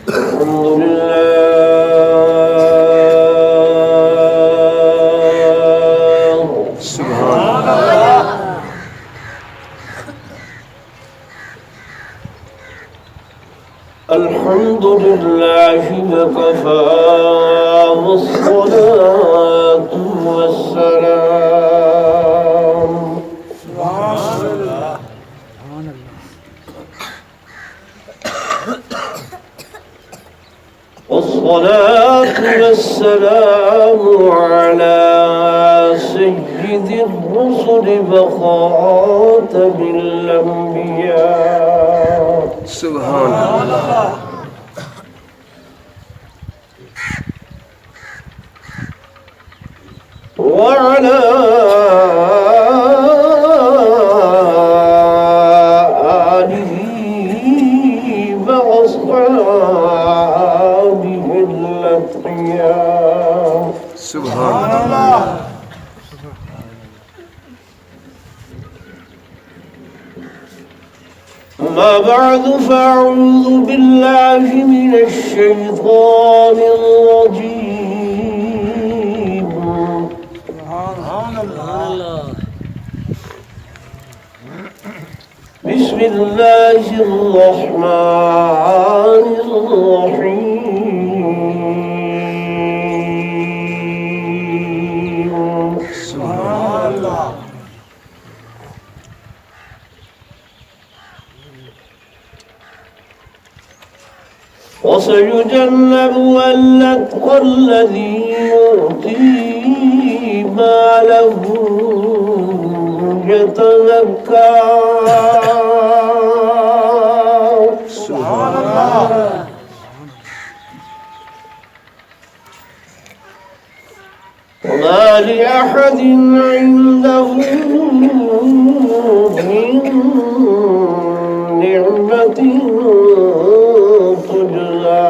الحمد لله سبحان اللہ. الحمد لله وكفى والصلاة والسلام والصلاة والسلام على سيد الرسل وخاتم الأنبياء سبحان اللہ. وعلى آله وأصحابه الأتقياء سبحان اللہ. أما بعد فأعوذ بالله من الشيطان الرجيم. بسم الله الرحمن الرحيم. سبحان اللہ. وسيجنبها الأتقى الذي يؤتي ماله يتزكى. سبحان اللہ. وما لأحد عنده من نعمة تجزى.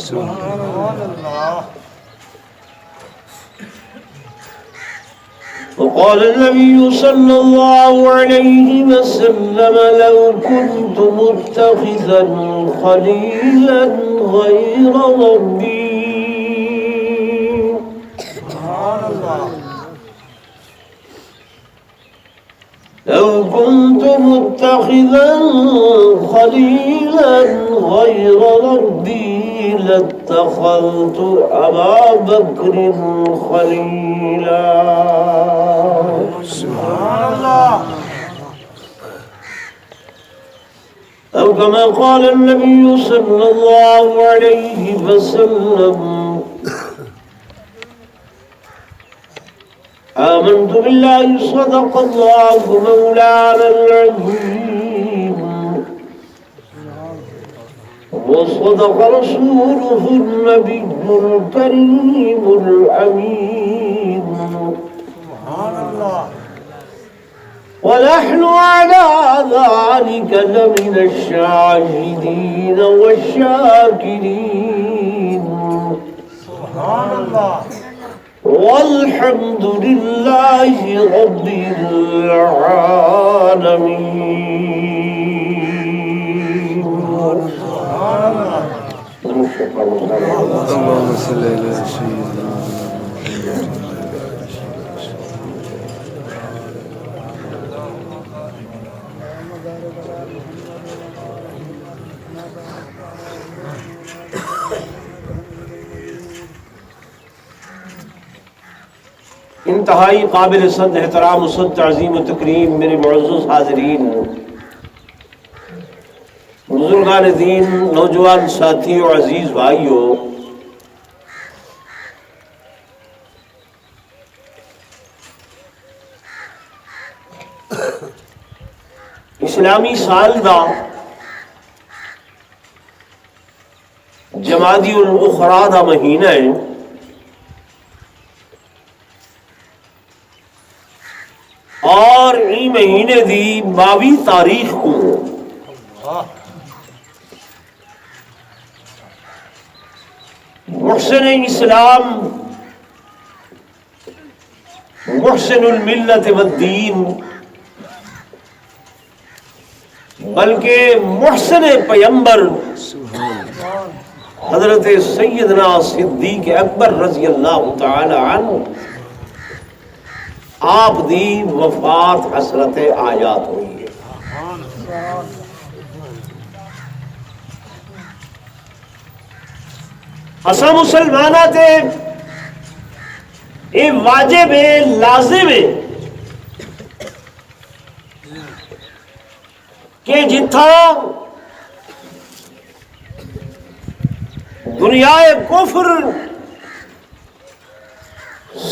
سبحان اللہ. وقال النبي صلى الله عليه وسلم لو كنت متخذا خليلا غير ربي سبحان اللہ. لو كنت متخذا خليلا غير ربي لاتخذت أبا بكر خليلا. سبحان اللہ. أو كما قال النبي صلى الله عليه وسلم آمنت بالله صدق الله مولانا العظيم وصدق رسوله النبي الكريم الأمين. سبحان اللہ. ونحن على ذلك لمن الشاهدين والشاكرين. سبحان اللہ. والحمد لله رب العالمين. اللهم صل على سيدنا انتہائی قابل صد احترام و صد تعظیم و تکریم میرے معزز حاضرین، بزرگان دین، نوجوان ساتھیوں، عزیز بھائیوں، اسلامی سال دا جمادی الاخرى دا مہینہ ہے. اور ای مہینے دی 22 تاریخ کو محسن اسلام، محسن الملت والدین، بلکہ محسن پیمبر حضرت سیدنا صدیق اکبر رضی اللہ تعالی عنہ آپ دی وفات حسرت آیات ہوئی ہے۔ اساں مسلمانہ تے یہ واجب ہے، لازم ہے کہ جتھا دنیا کفر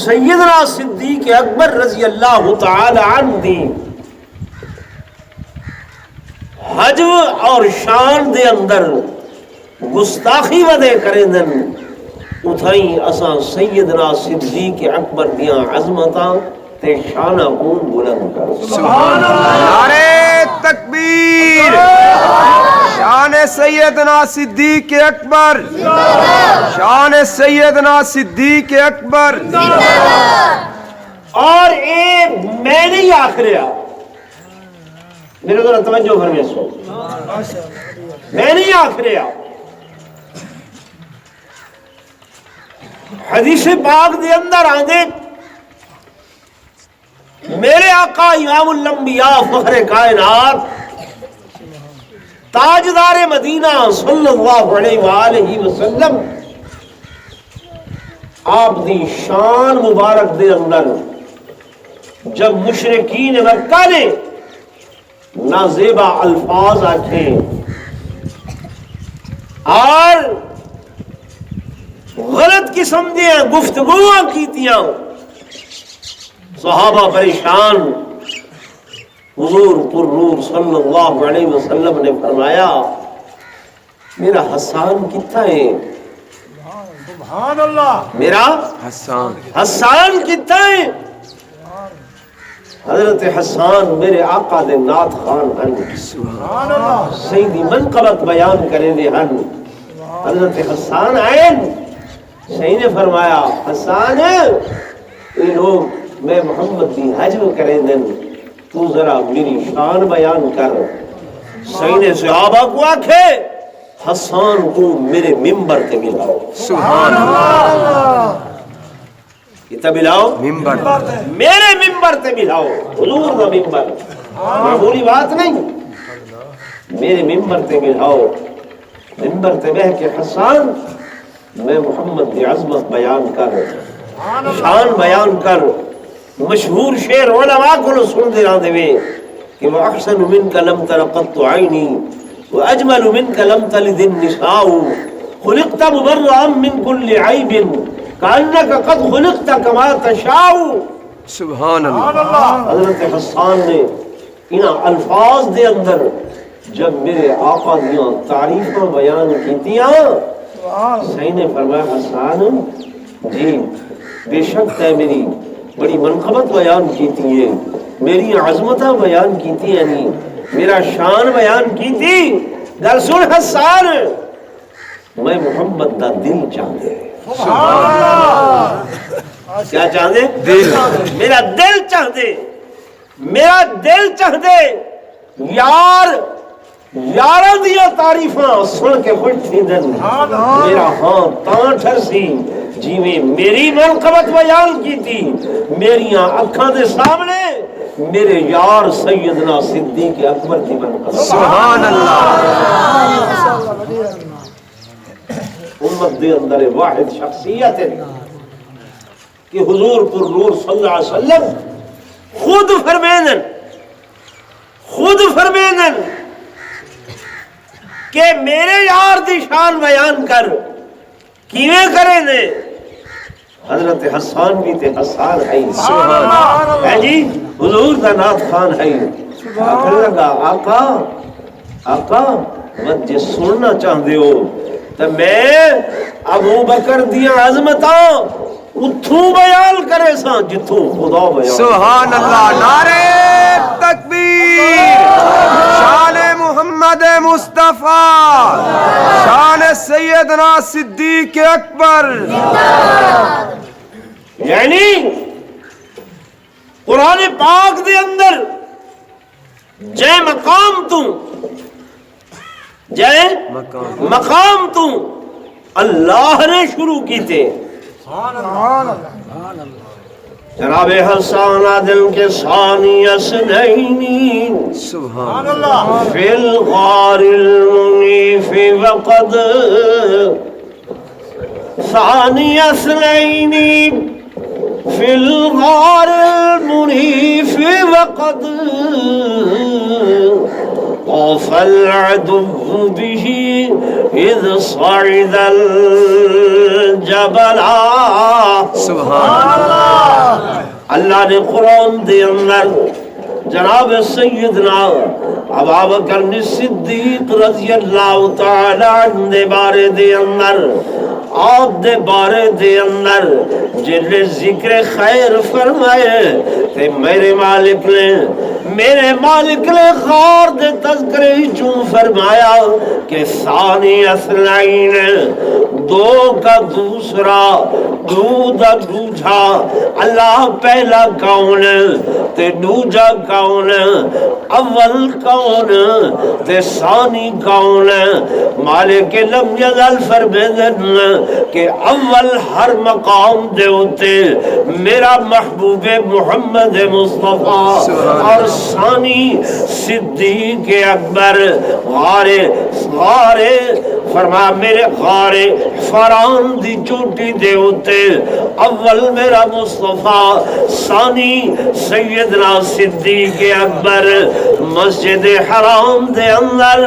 سیدنا صدیق اکبر رضی اللہ تعالی عنہ دی حجو اور شان دے اندر گستاخی ودے کریں دن اتھائیں اساں سیدنا صدیق اکبر دیاں عظمتاں تے شانہ کون بلند کر۔ سبحان اللہ، نعرہ تکبیر، شان سیدنا صدیق اکبر، شان سیدنا صدیق اکبر۔ اور اے میں نہیں آکھ رہا، میرے ذرا توجہ فرمائے سو، میں نہیں آکھ رہا، حدیث پاک دے اندر آندے میرے آقا امام الانبیاء فخر کائنات تاجدار مدینہ صلی اللہ علیہ وآلہ وسلم آپ دی شان مبارک دے اندر جب مشرکین مکہ نے نازیبا الفاظ آکھے اور غلط قسم دیا گفتگوਆਂ کیتیاں، صحابہ پریشان، حضور پر نور صلی اللہ علیہ وسلم نے فرمایا میرا حسان کتنا ہے؟ سبحان اللہ، میرا حسان کتنا ہے؟ حضرت حسان میرے آقا دے نات خان ہیں، سبحان اللہ، سیدی منقبت بیان کریں دے ہیں۔ حضرت حسان آئے، صحیح نے فرمایا حسان یہ لوگ میں محمد دی حجم کریں دن، تو ذرا میری شان بیان کر۔ صحیح نے صحابہ کو آکھے حسان کو میرے ممبر تے ملاؤ۔ سبحان اللہ، کتا ملاؤ؟ ممبر، میرے ممبر تے ملاؤ، حضور دا ممبر، معمولی بات نہیں، میرے ممبر تے ملاؤ۔ ممبر تے بہ کے حسان میں محمد دی عظمت بیان کر، شان بیان کر۔ مشہور شعر علماء کو سن دے رہا دے کہ وَأَحْسَنُ مِنْكَ لَمْ تَرَ قَطُّ عَيْنِي وَأَجْمَلُ مِنْكَ لَمْ تَلِدِ النِّسَاءُ خُلِقْتَ مُبَرَّأً مِنْ كُلِّ عَيْبٍ كَأَنَّكَ قَدْ خُلِقْتَ كَمَا تَشَاءُ۔ سبحان اللہ، حضرت حسان نے انہاں الفاظ دے اندر جب میرے آقا دیاں تعریفاں بیان کیتیاں، صحیح نے فرمایا حسان جی بے شک ہے میری بڑی منقبت بیان کیتی ہے، میری عظمتہ بیان کیتی ہے، نہیں میرا شان بیان کیتی۔ گل سن حسان، میں محمد دا دل چاہتے کیا چاہتے؟ دل، میرا دل چاہتے، میرا دل چاہتے یار یارہ دیا تعریفاں سن کے خوش تھی دن، میرا ہاں تاں ٹھرسی جی میں میری منقبت بیان کی تھی، میریاں اکھاں دے سامنے میرے یار سیدنا صدیق اکبر کی منقبت۔ سبحان اللہ، امت دے اندر واحد شخصیت ہے کہ حضور پر نور صلی اللہ علیہ وسلم خود فرمینن کہ میرے یار دی شان بیان کر، کیویں کریں دے؟ حضرت حسان بھی تے حسان ہے، ہے جی حضور دا نات خان ہے۔ آخر لگا آقا مجھے سننا چاہتے ہو تو میں ابو بکر دیاں عظمتاں اتھوں بیان کرے ساں جتھوں خدا بیان۔ سبحان اللہ، نعرہ تکبیر، شان محمد مصطفیٰ، شان سیدنا صدیق اکبر۔ یعنی قرآن پاک دے اندر جے مقام تو جے مقام تو اللہ نے شروع کی تھے جناب حسان عادل کے ثانی اسنینی سبحان فی الغار المنیف وقد ثانی اسنینی فی الغار المنیف وقد طاف العدو به اذ صعد الجبل سبحان اللہ نے قرآن دے اندر جناب سیدنا ابو بکر صدیق رضی اللہ تعالی عنہ دے بارے دے اندر آپ دے بارے دے اندر جنہیں ذکر خیر فرمائے تے میرے مالک نے غار دے تذکرے چوں فرمایا کہ ثانی اثنین دو کا دوسرا دو دا دوجا اللہ پہلا کون تے دوجا کون اول کون تے ثانی کون مالک لم یزل فرمائن کہ اول ہر مقام دے ہوتے میرا محبوب محمد مصطفیٰ اور ثانی صدیق اکبر غار فرما میرے غار فران دی چوٹی دے ہوتے اول میرا مصطفیٰ ثانی سیدنا صدیق اکبر مسجد حرام دے اندر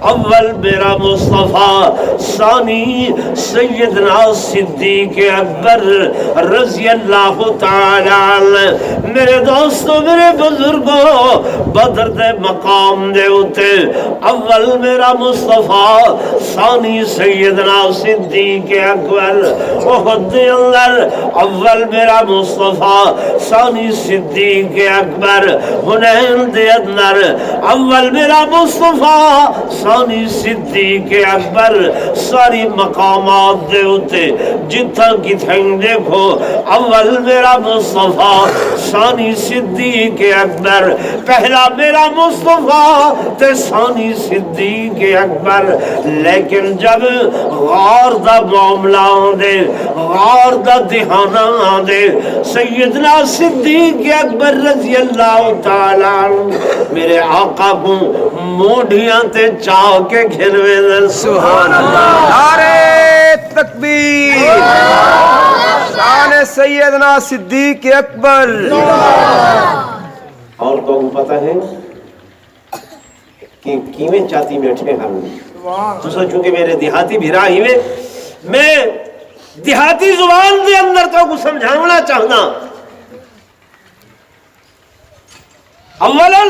اول میرا مصطفیٰ ثانی سیدنا صدیق اکبر رضی اللہ تعالی عنہ میرے دوستو میرے بزرگوں بدر دے مقام دے ہوتے اول میرا مصطفیٰ ثانی سیدنا صدیق اکبر احد دے اندر اول میرا مصطفیٰ ثانی صدیق اکبر حنین دے اندر اول میرا مصطفیٰ ثانی صدیق اکبر ساری مقامات دے ہوتے جتھا کی تھنگ دیکھو اول میرا مصطفیٰ ثانی صدیق اکبر پہلا میرا مصطفیٰ تے ثانی صدیق اکبر لیکن جب غار دا معاملہ دے غار دا دہانا دے سیدنا صدیق اکبر رضی اللہ تعالی عنہ میرے آقا کو موڑیاں تے چاہ کے گھنوے دن سبحان اللہ نعرہ تکبیر شان سیدنا صدیق اکبر اور کو پتہ ہے کہ کیویں چاہتی بیٹھے ہم تو سوچوں کہ میرے دیہاتی بھیرا ہی میں دیہاتی زبان دے اندر تو کو سمجھانا چاہنا اولا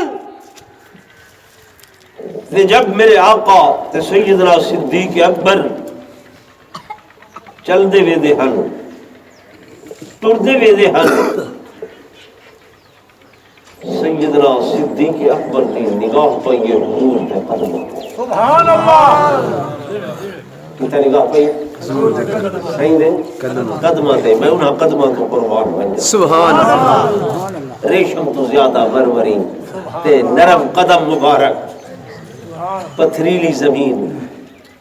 جب میرے آقا تے سیدنا صدیق اکبر چل دے وے دے ہن ٹر دے وے دے ہن سیدنا صدیق اکبر کی نگاہ پہ یہ حضور دے قدم سبحان اللہ کتا نگاہ پہ صحیح دے قدمہ دے میں انہاں قدمہ کو قربان بن جا سبحان اللہ ریشم تو زیادہ مرمری تے نرم قدم مبارک پتھریلی زمین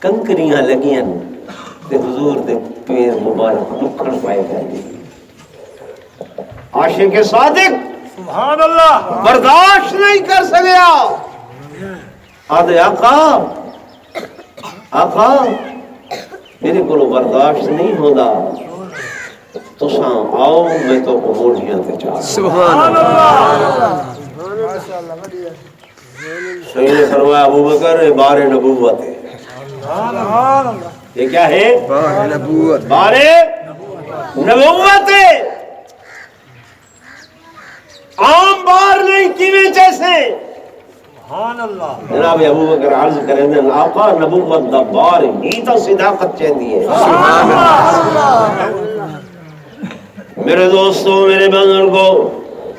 کنکریاں لگیاں تے حضور دے پیر مبارک دکھن پائے گئے عاشق صادق سبحان اللہ برداشت نہیں کر سکیا آدھے آقا میرے کو برداشت نہیں ہوتا تو ساں آؤ میں تو موڑیاں تے چاہ سبحان اللہ صحیح نے فرمایا ابو بکر بار نبوت ہے یہ کیا ہے بار نبوت بار نبوت ہے عام بار نہیں کیویں جیسے سبحان اللہ جناب ابو بکر عرض کریں دے آقا نبوت دا بار ہی تو صداقت چاہتی ہے میرے دوستوں میرے بزرگوں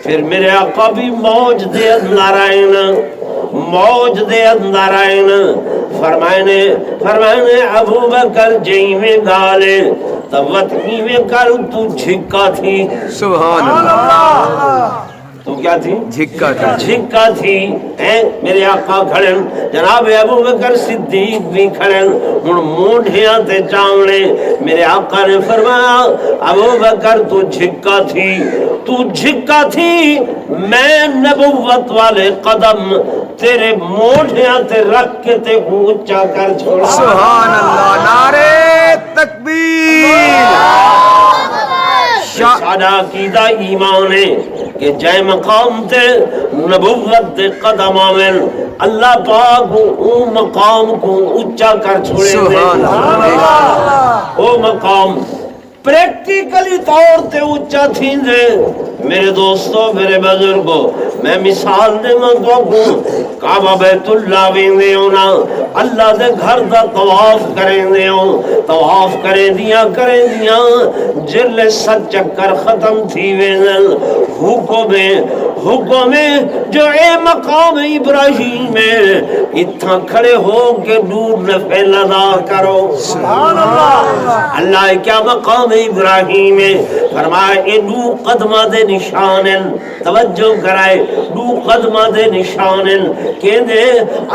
پھر میرے آقا بھی موج دے اندر آئین فرمائنے ابو بکر جئی میں گالے تب وطنی میں کر تو جھکا تھی سبحان اللہ تو کیا تھی؟ جھکا تھا جھکا تھی. میرے آقا کھڑن جناب ابو بکر صدیق بھی کھڑن ہن مونڈیاں تے چاونے. میرے آقا نے فرمایا ابو بکر تو جھکا تھی, تو جھکا تھی, میں نبوت والے قدم تیرے مونڈیاں تے رکھ کے تے اونچا کر چھوڑا. سبحان اللہ, نعرے تکبیر. سادہ عقیدہ ایمان ہے کہ جے مقام تے نبوت دے قدم آمن اللہ پاک او مقام کو اونچا کر چھوڑے. سبحان اللہ. او مقام پریکٹیکلی طور تے اونچا تھی دے. میرے دوستو میرے بزرگو میں مثال دے منگو کو کعبہ بیت اللہ ویندے ہونا اللہ دے گھر دا طواف کریں دے ہوں, طواف کریں دیا جرلے 7 چکر ختم تھی ویندن. حکم جو اے مقام ابراہیم ہے اتھا کھڑے ہو کے نور نفل ادا کرو. سبحان اللہ. اللہ کیا مقام ابراہیم ہے فرمایا اے نو قدمہ دے نشانن. توجہ کرائے, نو قدمہ دے نشانن کہ دے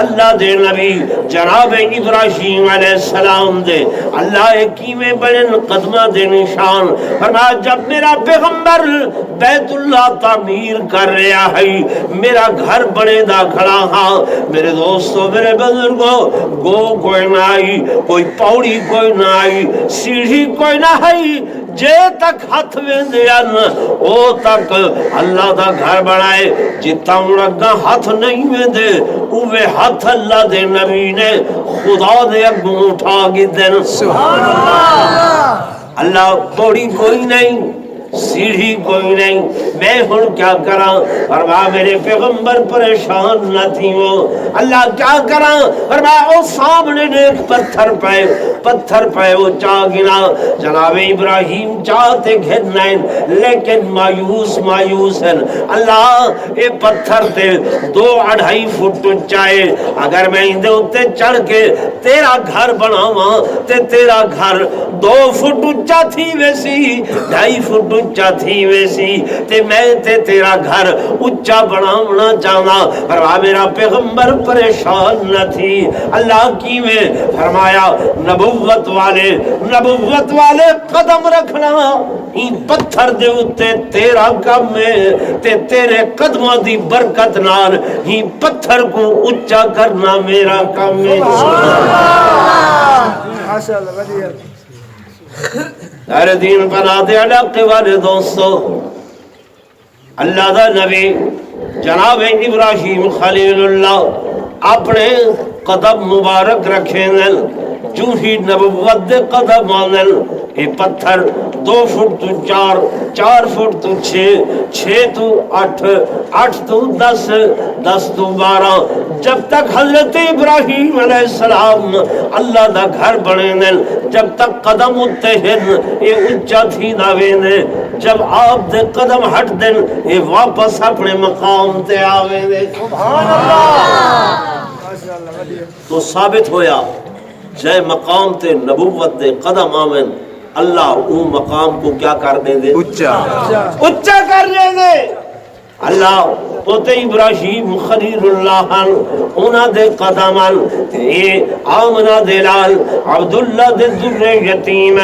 اللہ دے نبی جناب ابراہیم علیہ السلام دے اللہ کیویں بڑن قدمہ دے نشان. فرمایا جب میرا پیغمبر بیت اللہ تعمیر کر رہا ہے میرا گھر بڑے دا کھڑا ہاں. میرے دوستو میرے بزرگو گو کوئی نہ آئی, کوئی پوڑی کوئی نہ آئی, سیڑھی کوئی نہ آئی, جے تک ہاتھ ویندیان او تک اللہ دا گھر بنائے. جتا مرگا ہاتھ نہیں ویندے اوے ہاتھ اللہ دے نبی نے خدا دے اگوں اٹھا گی دن. سبحان اللہ. اللہ پوڑی کوئی نہیں, سیڑھی کوئی نہیں. میں ہن کیا کراں فرمایا میرے پیغمبر پریشان نہ تھی وہ. اللہ کیا کراں فرمایا او سامنے ایک پتھر پہ وہ چاہ گنا. جناب ابراہیم چاہتے گھرنائیں لیکن مایوس ہیں. اللہ اے پتھر تے 2-2.5 فٹ اونچائے, اگر میں اندے اتے چڑھ کے تیرا گھر بناواں تے تیرا گھر 2 فٹ اونچا تھی ویسی 2.5 فٹ اونچا تھی ویسی تے میں تے تیرا گھر اونچا بناونا چاہنا. فرمایا میرا پیغمبر پریشان نہ تھی. اللہ کی میں فرمایا نبوت والے قدم رکھنا این پتھر دے اتے تیرا کم ہے تے تیرے قدموں دی برکت نال ہی پتھر کو اونچا کرنا میرا کم ہے. دار دین بنا دے علاقے والے دوستو اللہ دا نبی جناب ابراہیم خلیل اللہ اپنے قدم مبارک رکھیں دل جو ہی نبوت دے قدم آنل. اے پتھر 2 فٹ تو 4 فٹ تو 6 تو 8 تو 10 تو 12 جب تک حضرت ابراہیم علیہ السلام اللہ دا گھر بنے دل جب تک قدم اتے ہیں اے اونچا تھی نہ ویندے. جب آپ دے قدم ہٹ دن اے واپس اپنے مقام تے آوے دے. سبحان اللہ. تو ثابت ہویا جے مقام تے نبوت دے قدم آمن اللہ او مقام کو کیا کر دے دے اونچا کر دے دے. اللہ پوتے ابراہیم خلیل اللہ انہاں دے قدمان اے آمنہ دے لال عبداللہ دے ذر یتیم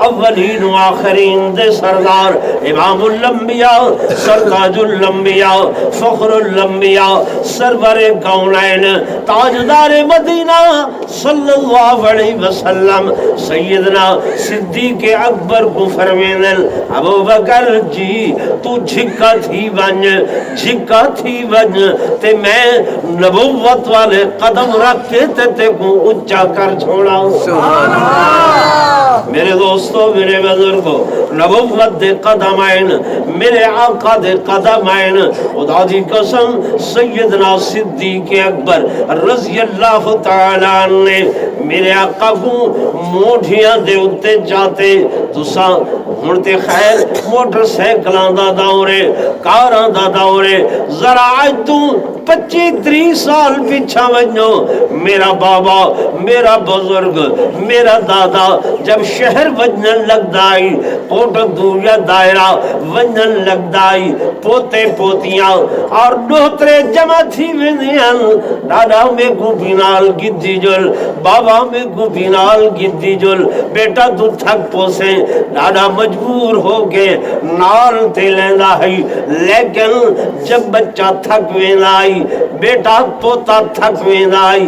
اولین و آخرین دے سردار امام الانبیاء سرتاج الانبیاء فخر الانبیاء سرور کونین تاجدار مدینہ صلی اللہ علیہ وسلم سیدنا صدیق اکبر کو فرمینل ابو بکر جی تو جھکا تھی ون تے میں نبوت والے قدم رکھ کے تے کو اونچا کر چھوڑا. سبحان اللہ. میرے دوستو میرے بزرگو نبوت دے قدم آئین میرے آقا دے قدم آئین. خدا دی قسم سیدنا صدیق اکبر رضی اللہ تعالیٰ نے میرے آقا کو موڑیاں دے اتے جاتے تو ہن تے خیر موٹر سائیکلاں دا دور ہے، کاراں دا دور ہے، ذرا اج تو 25-30 سال پیچھا ونجو، میرا بابا، میرا بزرگ، میرا دادا جب شہر ونجن لگدائی، کوٹ دوریا دائرہ ونجن لگدائی، پوتے پوتیاں اور ڈوترے جمع تھی ویندیاں، دادا میں کو بینال گدی جل، بابا میں کو بینال گدی جل، بیٹا تو تھک پوسے، دادا مجبور ہو کے نال تے لیندہ ہے، لیکن جب بچہ تھک ویندائی، بیٹا پوتا تھک ویندائی،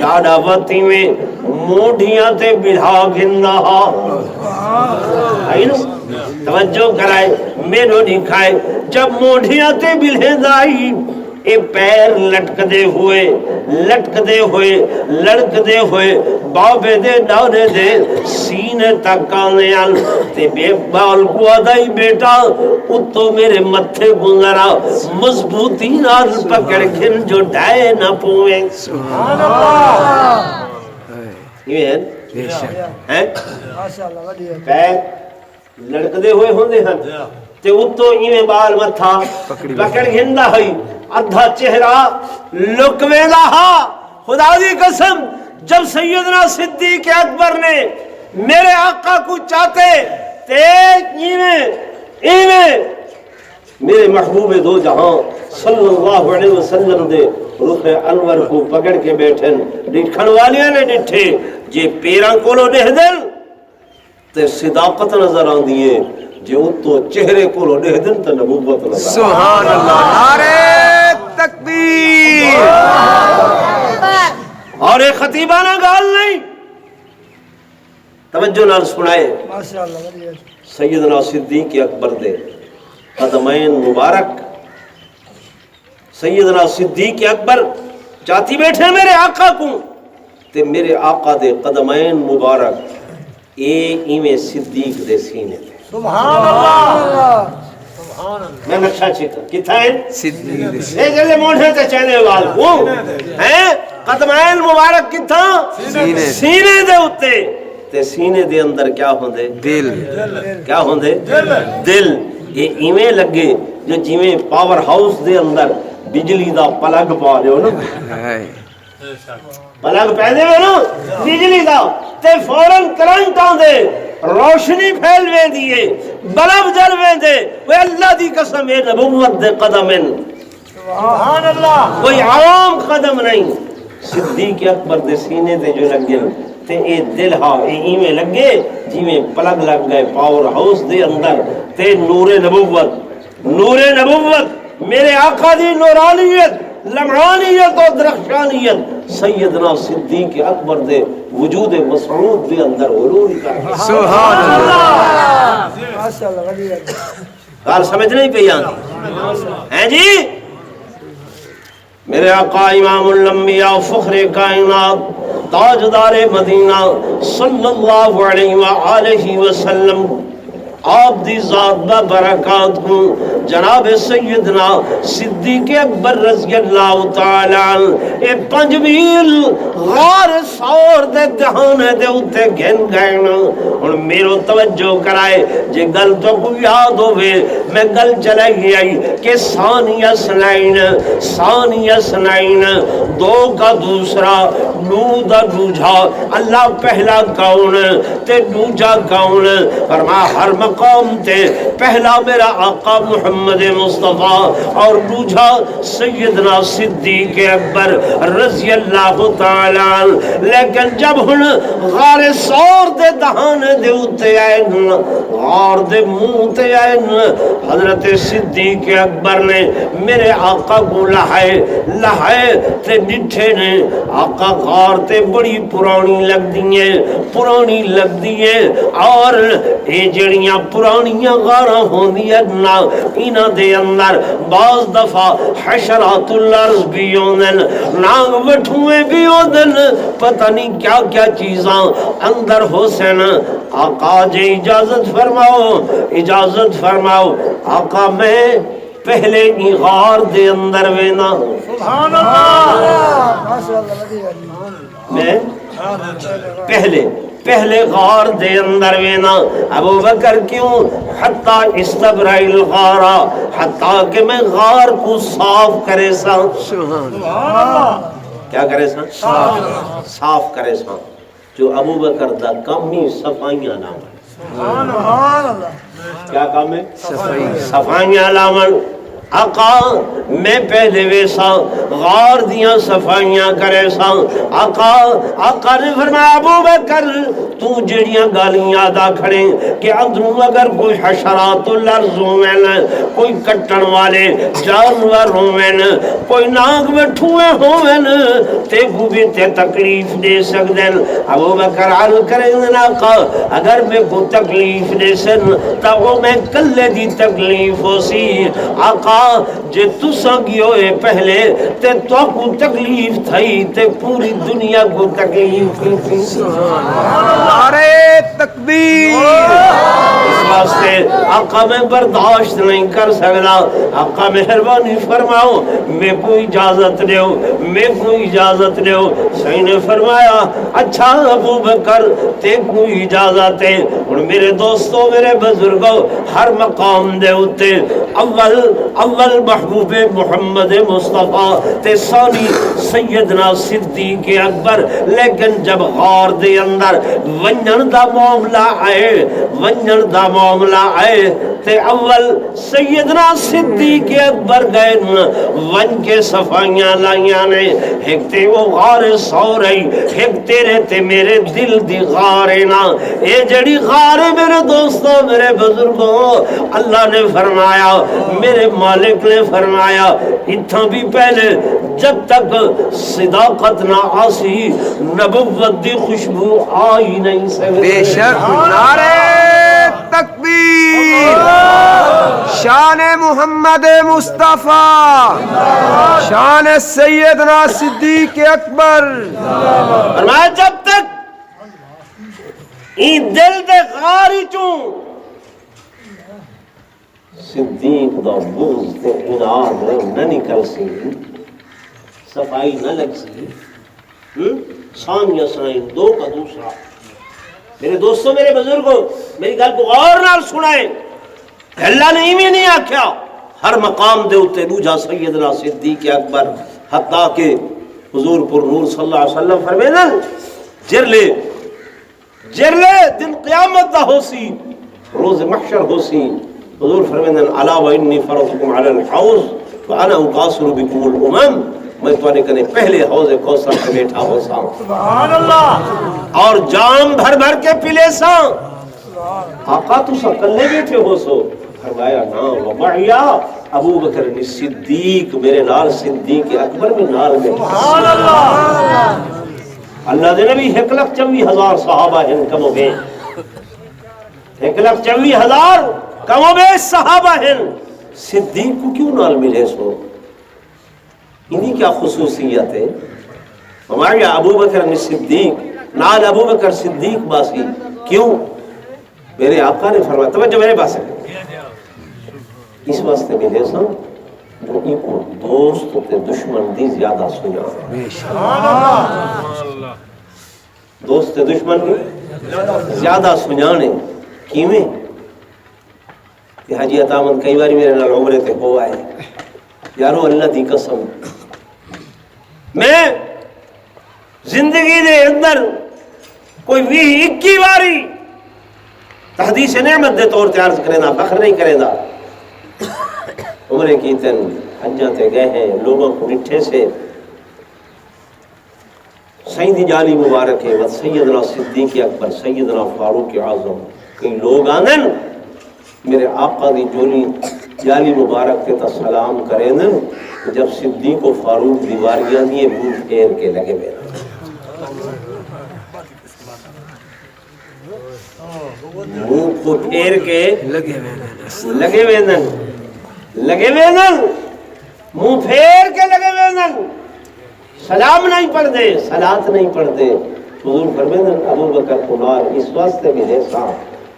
دادا وطی میں موڑیاں تے بڑھا گھندہ آئی نا توجہ کرائے میرو دکھائے، جب موڑیاں تے بڑھے اے پیر لٹکدے ہوئے لڑکدے ہوئے بابے دے ڈانے دے سینے تک آنے آن تے بے بال کو آدائی بیٹا اتو میرے متھے گزرا مضبوطی نال پکڑ کھن جو ڈائے نہ پوئیں سبحان اللہ یہ ہے پیر لڑکدے ہوئے ہوندے ہیں تے اتو ایویں بال متھا پکڑ گھندہ ہوئی ادھا چہرہ لکویلا ہا، خدا دی قسم جب سیدنا صدیق اکبر نے میرے آقا کو چاہتے تے ایویں میرے محبوب دو جہاں صلی اللہ علیہ وسلم دے رخ انور کو پکڑ کے بیٹھن ڈٹھن والیاں نے ڈٹھے جے پیراں کولو دہ دل تے صداقت نظر آن دیئے جے اتو چہرے کولو دہ دن تے نبوت نظر سبحان اللہ نعرہ تکبیر اور ایک خطیبانہ گال نہیں توجہ نال سنائے سیدنا صدیق اکبر دے قدمین مبارک سیدنا صدیق اکبر چاہتی بیٹھے میرے آقا کو تے میرے آقا دے قدمین مبارک ایویں صدیق دے سینے دے سبحان اللہ میں نقشہ چھکا کتھا ہے صدیق اے جلے موڑھے تے چینے وال ہوں ہیں قدمین مبارک کتھا سینے دے ہوتے تے سینے دے اندر کیا ہوندے دل کیا ہوندے دل یہ ایویں لگے جو جیویں پاور ہاؤس دے اندر بجلی دا پلگ پا رہے ہو نا پلگ پہنے ہو نا بجلی دا تے فوراں کرنٹ آن دے روشنی پھیل وے دیئے بلب جل وے دے وہ اللہ دی قسم ہے نبوت دے قدمیں سبحان اللہ کوئی عام قدم نہیں صدیق اکبر دے سینے دے جو لگے تے اے دل ہاں اے ایویں لگے جیویں پلگ لگ گئے پاور ہاؤس دے اندر تے نور نبوت میرے آقا دی نورانیت لمعانیت اور درخشانیت سیدنا صدیق اکبر دے وجود مسعود دے اندر عروج کر سبحان اللہ کار سمجھ نہیں پہ آتی ہیں جی میرے آقا امام الانبیاء فخر کائنات تاجدار مدینہ صلی اللہ علیہ وآلہ وسلم آپ دی ذات با برکات کو جناب سیدنا صدیق اکبر رضی اللہ تعالی عنہ اے 5 میل غار سور دے دہانے دے اتے گھن گئے اور میرو توجہ کرائے جے گل تو کو یاد ہوئے میں گل چلائی آئی کہ ثانیہ سنائن دو کا دوسرا نو دا دوجھا اللہ پہلا کون تے دوجھا کون فرما ہر مقام تے پہلا میرا آقا محمد مصطفیٰ اور دوجھا سیدنا صدیق اکبر رضی اللہ تعالی لیکن جب ہن غار سور دے دہانے دے اتے آئین غار دے منہ تے آئین حضرت صدیق اکبر نے میرے آقا کو لہائے تے ڈٹھے نے آقا غار تے بڑی پرانی لگ دیئے اور اے جڑیاں پرانیاں غاراں ہوندیاں نا انہاں دے اندر بعض دفعہ حشرات الارض بھی ہوندن نانگ وٹھویں بھی ہوندن پتہ نہیں کیا کیا چیزاں اندر ہو سن آقا جے اجازت فرماؤ آقا میں پہلے ہی غار دے اندر وینا سبحان اللہ میں پہلے غار دے اندر وینا ابو بکر کیوں حتی استبرائیل غارا حتی کہ میں غار کو صاف کرے سا کیا کرے سا صاف کرے سا جو ابو بکر دا کم ہی صفائیاں نامن کیا کام ہے صفائیاں نامن آقا میں پہلے ویسا غار دیاں صفائیاں کرے سا آقا نے فرمایا ابو بکر تو جڑیاں گالیاں دا کھڑے کہ اندروں اگر کوئی حشرات الارض ہومن کوئی کٹن والے جانور ہومن کوئی ناک میں ٹھوئے ہومن تے کو بھی تے تکلیف دے سکدن ابو بکر عرض کریں آقا اگر میں کو تکلیف دے سن تا وہ میں کلے دی تکلیف ہو سی آقا جے تساں گیوئے پہلے تے تو کو تکلیف تھئی تے پوری دنیا کو تکلیف تھی نعرہ تکبیر اس واسطے آقا میں برداشت نہیں کر سکتا آقا مہربانی فرماؤ میں کوئی اجازت دیو صحیح نے فرمایا اچھا ابو بکر تے کوئی اجازت ہے اور میرے دوستوں میرے بزرگوں ہر مقام دے ہوتے اول محبوب محمد مصطفیٰ تے ثانی سیدنا صدیق اکبر لیکن جب غار دے اندر ونجن دا معاملہ آئے تے اول سیدنا صدیق اکبر گئے ون کے صفائیاں لائیاں نے ایک تے وہ غار سو رہی ایک تیرے تے میرے دل دی غارے نا اے جڑی غارے میرے دوستوں میرے بزرگوں اللہ نے فرمایا میرے مالک نے فرمایا اتھا بھی پہلے جب تک صداقت نہ آسی نبوت دی خوشبو آئی نہیں سکتی بے شک نعرہ تکبیر شان محمد مصطفیٰ شان سیدنا صدیق اکبر فرمایا جب تک ای دل دے غاری چوں صدیق دا بغض تے اناد نہ نکل سی صفائی نہ لگ سی ثانیہ سنائیں دو کا دوسرا میرے دوستوں میرے بزرگوں میری گل کو غور نال سنائیں اللہ نے ایویں نہیں آکھیا ہر مقام دے اوتے دوجا سیدنا صدیق اکبر حتیٰ کہ حضور پر نور صلی اللہ علیہ وسلم فرمینا جرلے دن قیامت دا ہو سی روز محشر ہو سی حضور فرمینا علا و انی فرضکم علی الحوض وانا اقاصر بکم الامم میں تو نے کنے پہلے حوض کوثر پہ بیٹھا ہو سا سبحان اللہ اور جام بھر بھر کے پلے سا آقا تو سا کلے بیٹھے ہو سو فرمایا نا وبعیا ابو بکر صدیق میرے نال صدیق اکبر بھی نال میں سبحان اللہ اللہ دے نبی 1,24,000 صحابہ ہیں کم و بیش 1,24,000 کم و بیش صحابہ ہیں صدیق کو کیوں نال ملے سو انہی کیا خصوصیت ہے ہمارے ابو بکر صدیق نال ابو بکر صدیق باسی کیوں میرے آقا نے فرمایا توجہ میرے پاس ہے اس واسطے ملے سن جو ان کو دوست تے دشمن دی زیادہ سنیا دوست تے دشمن دی زیادہ سنیانے کیویں کہ حاجی عطامند کئی باری میرے نال عمرے تے ہو آئے یارو اللہ دی قسم میں زندگی دے اندر کوئی 20-21 باری تحدیث نعمت دے طور تے عرض کرے نا فخر نہیں کرے نا عمرے کی تن حجاں تے گئے ہیں لوگوں کو نٹھے سے سیدی جالی مبارک ہے سیدنا صدیق اکبر سیدنا فاروق اعظم کئی لوگ آنن میرے آقا دی جولی جالی مبارک تے تا سلام کرے نن جب صدیق و فاروق دیواریاں دیئے منہ پھیر کے لگے میرا منہ کو پھیر کے لگے ویندن منہ پھیر کے لگے ویندن سلام نہیں پڑھ دے صلاۃ نہیں پڑھ دے حضور فرمیندن ابو بکر قنار اس واسطے بھی ایسا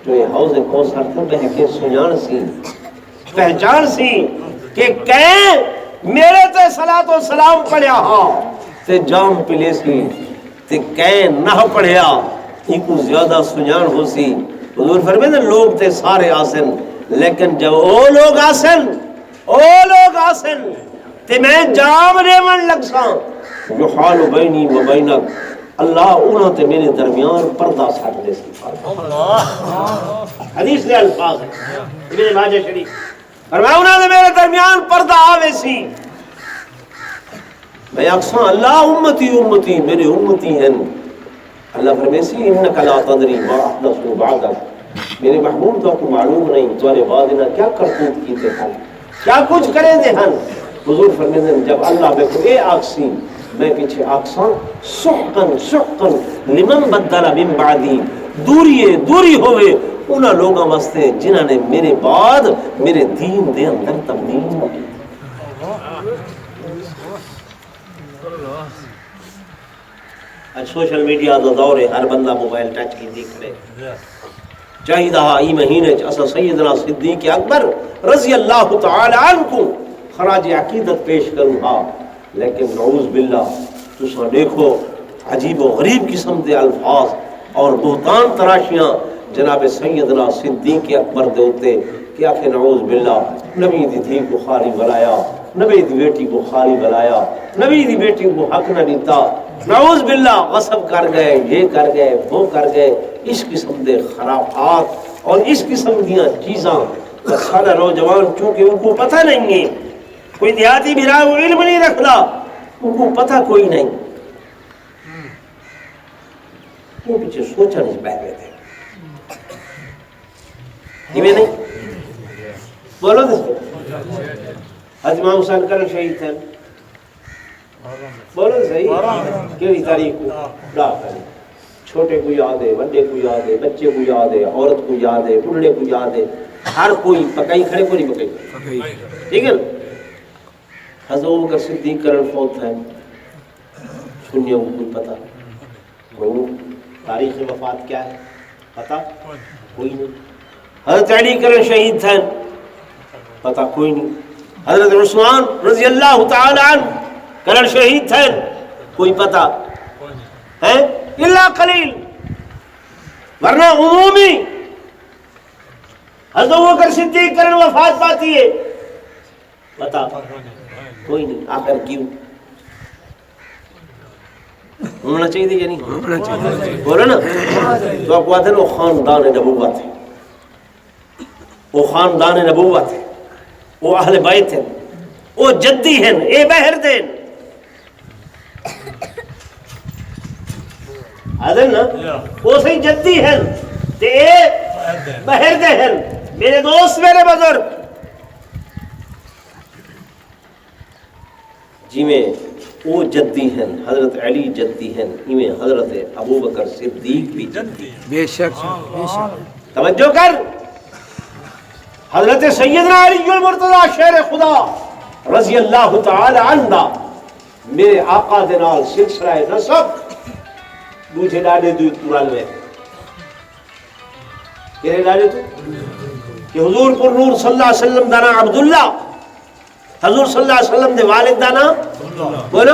جو یہ حوض کوثر تھا بہ کے سنیان سی پہچان سی کہ کہیں میرے تے صلاۃ و سلام پڑھیا ہاں تے جام پلے سی تے کہیں نہ پڑھیا کو زیادہ سنجان ہو سی. حضور فرمائے لوگ تے سارے آسن لیکن جب او لوگ آسن تے میں جام ریون لگ ساں جو حال بینی و بینک اللہ انہوں تے میرے درمیان پردہ سٹ دے سی. حدیث دے الفاظ ہیں ابن ماجہ شریف فرمایا انہوں نے میرے درمیان پردہ آوے سی. میں اقسام اللہ امتی امتی میرے امتی ہیں. اللہ فرمائے سی انکا لا تدری ما احدثوا بعدک میرے محبوب تو کو معلوم نہیں تمہارے بعد انہاں کیا کرتوت کیتے ہیں کیا کچھ کریں دے ہن. حضور فرمائے جب اللہ میں کو اے آکسی میں پیچھے آکساں سحقن سحقن لمن بدل من بعدی دوری ہوئے انہاں لوگاں واسطے جنہاں نے میرے بعد میرے دین دے اندر تبدیل کی. آج سوشل میڈیا دا دور ہے ہر بندہ موبائل ٹچ کی دیکھ رہے چاہیدہ ای مہینے اسا سیدنا صدیق اکبر رضی اللہ تعالی عنہ کو خراج عقیدت پیش کروں ہا. لیکن نعوذ باللہ تسا دیکھو عجیب و غریب قسم دے الفاظ اور بہتان تراشیاں جناب سیدنا صدیق اکبر دے ہوتے کیا کہ نعوذ باللہ نبی دی دھی کو خالی بلایا نبی دی بیٹی کو خالی بلایا نبی دی بیٹی کو حق نہ دیتا نعوذ باللہ غصب کر گئے یہ کر گئے وہ کر گئے. اس قسم دے خرافات اور اس قسم دیاں چیزاں سارا نوجوان چونکہ ان کو پتہ نہیں ہے کوئی دیہاتی بھی رہا وہ علم نہیں رکھنا ان کو پتہ کوئی نہیں وہ پیچھے سوچا نہیں بیٹھ گئے تھے نہیں بولو حضرت امام حسین کرن شہید تھے بولو صحیح کیڑی تاریخ کو ڈا کر چھوٹے کو یاد ہے بڑے کو یاد ہے بچے کو یاد ہے عورت کو یاد ہے بوڑھے کو یاد ہے ہر کوئی پکائی کھڑے کو نہیں پکائی ٹھیک ہے نا. حضرت ابوبکر صدیق کرن فوت ہے سنیوں کو کوئی پتہ کوئی تاریخ وفات کیا ہے پتہ کوئی نہیں. حضرت علی کرن شہید تھے پتہ کوئی نہیں. حضرت عثمان رضی اللہ تعالی عنہ کرن شہید تھے کوئی پتہ ہے الا قلیل ورنہ عمومی حضرت ابوبکر صدیق کرن وفات پاتی ہے پتہ کوئی نہیں. آخر کیوں ہونا چاہیے تھی یا نہیں ہونا چاہیے بولو نا. تو آپ کہتے ہیں وہ خاندان نبوت ہے وہ خاندان نبوت ہے وہ اہل بیت ہیں وہ جدی ہیں اے بہر دین آدھر نا وہ صحیح جدی ہیں تے اے بہر دے ہیں. میرے دوست میرے بزرگ جی میں وہ جدی ہیں حضرت علی جدی ہیں میں حضرت ابوبکر صدیق بھی جدی بے شک توجہ کر. حضرت سیدنا علی المرتضی شیر خدا رضی اللہ تعالی عنہ میرے آقا دے نال سلسلہ نسب دوجھے ڈاڑے دو قرآن میں کہنے ڈاڑے تو کہ حضور پر نور صلی اللہ علیہ وسلم دانا عبداللہ حضور صلی اللہ علیہ وسلم دے والد دانا بولو